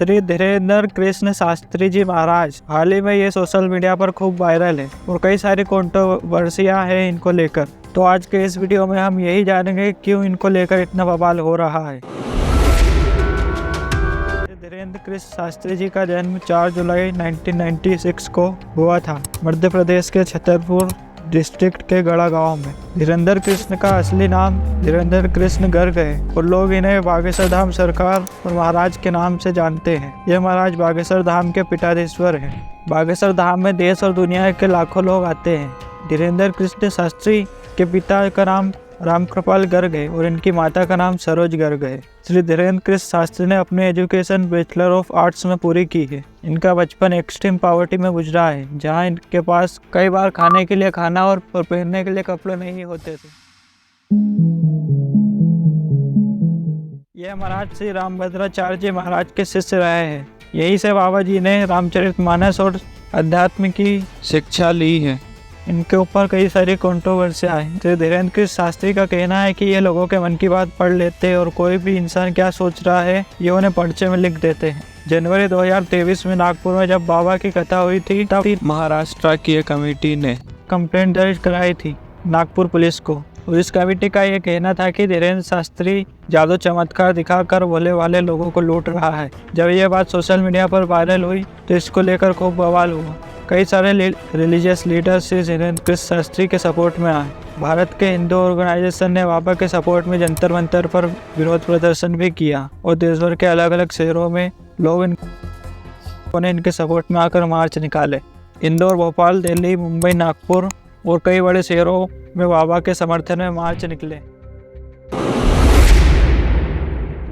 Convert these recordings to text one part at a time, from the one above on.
श्री धीरेन्द्र कृष्ण शास्त्री जी महाराज हाल ही में ये social media पर खूब वायरल है और कई सारी कंट्रोवर्सियां हैं इनको लेकर। तो आज के इस वीडियो में हम यही जानेंगे क्यों इनको लेकर इतना बवाल हो रहा है। धीरेन्द्र कृष्ण शास्त्री जी का जन्म 4 जुलाई 1996 को हुआ था मध्य प्रदेश के छतरपुर डिस्ट्रिक्ट के गढ़ा गांव में। धीरेन्द्र कृष्ण का असली नाम धीरेन्द्र कृष्ण गर्ग है और लोग इन्हें बागेश्वर धाम सरकार और महाराज के नाम से जानते हैं। ये महाराज बागेश्वर धाम के पीठाधीश्वर हैं। बागेश्वर धाम में देश और दुनिया के लाखों लोग आते हैं। धीरेन्द्र कृष्ण शास्त्री के पिता का नाम रामकृपाल गर्ग है और इनकी माता का नाम सरोज गर्ग है। श्री धीरेन्द्र कृष्ण शास्त्री ने अपनी एजुकेशन बैचलर ऑफ आर्ट्स में पूरी की है। इनका बचपन एक्सट्रीम पॉवर्टी में गुजरा है, जहां इनके पास कई बार खाने के लिए खाना और पहनने के लिए कपड़े नहीं होते थे। यह महाराज श्री रामभद्राचार्य जी महाराज के शिष्य रहे हैं। यही से बाबा जी ने रामचरितमानस और अध्यात्म की शिक्षा ली है। इनके ऊपर कई सारी कंट्रोवर्सियां हैं। तो धीरेन्द्र कृष्ण शास्त्री का कहना है कि ये लोगों के मन की बात पढ़ लेते हैं और कोई भी इंसान क्या सोच रहा है ये उन्हें पर्चे में लिख देते हैं। जनवरी 2023 में नागपुर में जब बाबा की कथा हुई थी तब महाराष्ट्र की एक कमेटी ने कंप्लेंट दर्ज कराई थी नागपुर पुलिस को। पुलिस कमेटी का ये कहना था कि धीरेन्द्र शास्त्री जादू चमत्कार दिखाकर भोले वाले लोगों को लूट रहा है। जब यह बात सोशल मीडिया पर वायरल हुई तो इसको लेकर खूब बवाल हुआ। कई सारे रिलीजियस लीडर्स श्री धीरेन्द्र कृष्ण शास्त्री के सपोर्ट में आए। भारत के हिंदू ऑर्गेनाइजेशन ने बाबा के सपोर्ट में जंतर मंतर पर विरोध प्रदर्शन भी किया और देश भर के अलग अलग शहरों में लोग इनके सपोर्ट में आकर मार्च निकाले। इंदौर, भोपाल, दिल्ली, मुंबई, नागपुर और कई बड़े शहरों में बाबा के समर्थन में मार्च निकले।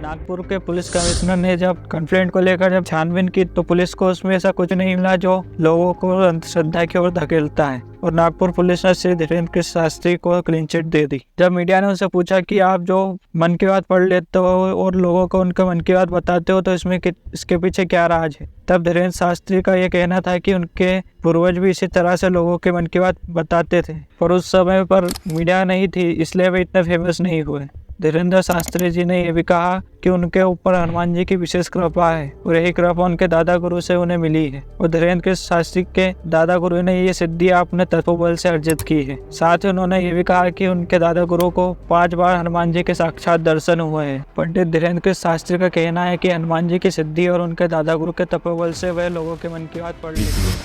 नागपुर के पुलिस कमिश्नर ने जब कंप्लेंट को लेकर जब छानबीन की तो पुलिस को उसमें ऐसा कुछ नहीं मिला जो लोगों को अंधश्रद्धा की ओर धकेलता है और नागपुर पुलिस ने श्री धीरेन्द्र कृष्ण शास्त्री को क्लीन चिट दे दी। जब मीडिया ने उनसे पूछा कि आप जो मन की बात पढ़ लेते हो और लोगों को उनके मन की बात बताते हो तो इसके पीछे क्या राज है, तब धीरेन्द्र शास्त्री का ये कहना था कि उनके पूर्वज भी इसी तरह से लोगों के मन की बात बताते थे, पर उस समय पर मीडिया नहीं थी इसलिए वे इतने फेमस नहीं हुए। धीरेन्द्र शास्त्री जी ने यह भी कहा कि उनके ऊपर हनुमान जी की विशेष कृपा है और यही कृपा उनके दादा गुरु से उन्हें मिली है और धीरेन्द्र कृष्ण शास्त्री के दादा गुरु ने ये सिद्धि अपने तपोबल से अर्जित की है। साथ ही उन्होंने ये भी कहा कि उनके दादा गुरु को 5 बार हनुमान जी के साक्षात दर्शन हुए हैं। पंडित धीरेन्द्र कृष्ण शास्त्री का कहना है कि हनुमान जी की सिद्धि और उनके दादा गुरु के तपोबल से वह लोगों के मन की बात पढ़ लेते हैं।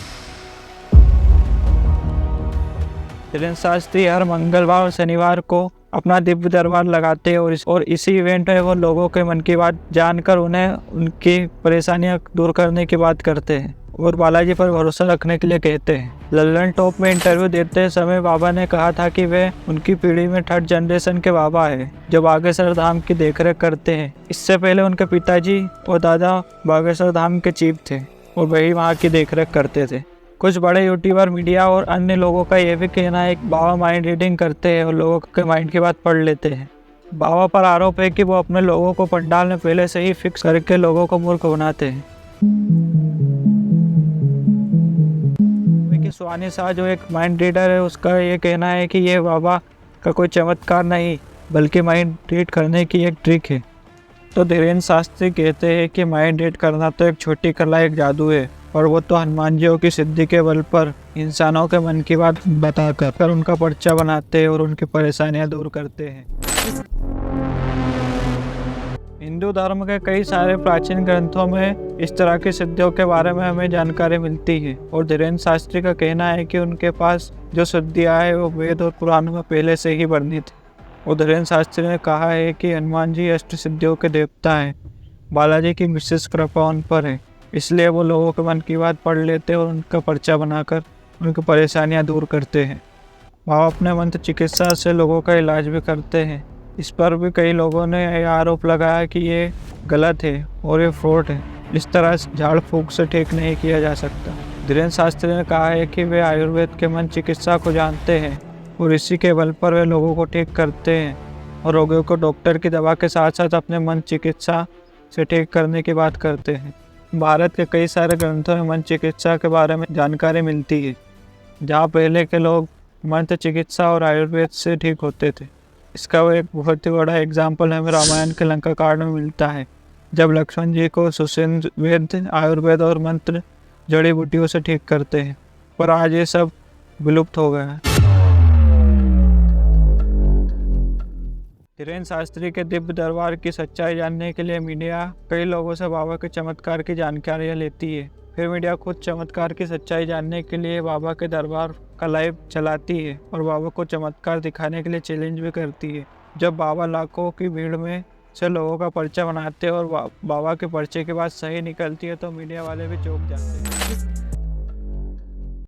धीरेन्द्र शास्त्री हर मंगलवार और शनिवार को अपना दिव्य दरबार लगाते हैं और इसी इवेंट में वो लोगों के मन की बात जानकर उन्हें उनकी परेशानियां दूर करने की बात करते हैं और बालाजी पर भरोसा रखने के लिए कहते हैं। लल्लन टॉप में इंटरव्यू देते समय बाबा ने कहा था कि वे उनकी पीढ़ी में 3rd जनरेशन के बाबा है जो बागेश्वर धाम की देखरेख करते हैं। इससे पहले उनके पिताजी और दादा बागेश्वर धाम के चीफ थे और वही वहाँ की देखरेख करते थे। कुछ बड़े यूट्यूबर, मीडिया और अन्य लोगों का यह भी कहना है कि बाबा माइंड रीडिंग करते हैं और लोगों के माइंड की बात पढ़ लेते हैं। बाबा पर आरोप है कि वो अपने लोगों को पंडाल में पहले से ही फिक्स करके लोगों को मूर्ख बनाते हैं। सुहानी शाह जो एक माइंड रीडर है उसका ये कहना है कि ये बाबा का कोई चमत्कार नहीं बल्कि माइंड रीड करने की एक ट्रिक है। तो धीरेन्द्र शास्त्री कहते हैं कि माइंड रीड करना तो एक छोटी कला, एक जादू है और वो तो हनुमान जी की सिद्धि के बल पर इंसानों के मन की बात बताकर उनका पर्चा बनाते हैं और उनकी परेशानियां दूर करते हैं। हिंदू धर्म के कई सारे प्राचीन ग्रंथों में इस तरह की सिद्धियों के बारे में हमें जानकारी मिलती है और धीरेन्द्र शास्त्री का कहना है कि उनके पास जो सिद्धियां है वो वेद और पुराणों में पहले से ही वर्णित है। और धीरेन्द्र शास्त्री ने कहा है कि हनुमान जी अष्ट सिद्धियों के देवता हैं, बालाजी की विशेष कृपा उन पर है, इसलिए वो लोगों के मन की बात पढ़ लेते हैं और उनका पर्चा बनाकर उनकी परेशानियां दूर करते हैं। बाबा अपने मंत्र चिकित्सा से लोगों का इलाज भी करते हैं। इस पर भी कई लोगों ने यह आरोप लगाया कि ये गलत है और ये फ्रॉड है। इस तरह झाड़ फूक से ठीक नहीं किया जा सकता। धीरेन्द्र शास्त्री ने कहा है कि वे आयुर्वेद के मन चिकित्सा को जानते हैं और इसी के बल पर वे लोगों को ठीक करते हैं और रोगियों को डॉक्टर की दवा के साथ साथ अपने मन चिकित्सा से ठीक करने की बात करते हैं। भारत के कई सारे ग्रंथों में मन चिकित्सा के बारे में जानकारी मिलती है, जहाँ पहले के लोग मंत्र चिकित्सा और आयुर्वेद से ठीक होते थे। इसका वो एक बहुत ही बड़ा एग्जाम्पल हमें रामायण के लंका कांड में मिलता है, जब लक्ष्मण जी को सुसिंध वेद, आयुर्वेद और मंत्र जड़ी बूटियों से ठीक करते हैं, पर आज ये सब विलुप्त हो गया है। धीरेन्द्र शास्त्री के दिव्य दरबार की सच्चाई जानने के लिए मीडिया कई लोगों से बाबा के चमत्कार की जानकारियां लेती है। फिर मीडिया खुद चमत्कार की सच्चाई जानने के लिए बाबा के दरबार का लाइव चलाती है और बाबा को चमत्कार दिखाने के लिए चैलेंज भी करती है। जब बाबा लाखों की भीड़ में से लोगों का पर्चा बनाते हैं और बाबा के पर्चे के बाद सही निकलती है तो मीडिया वाले भी चौंक जाते हैं।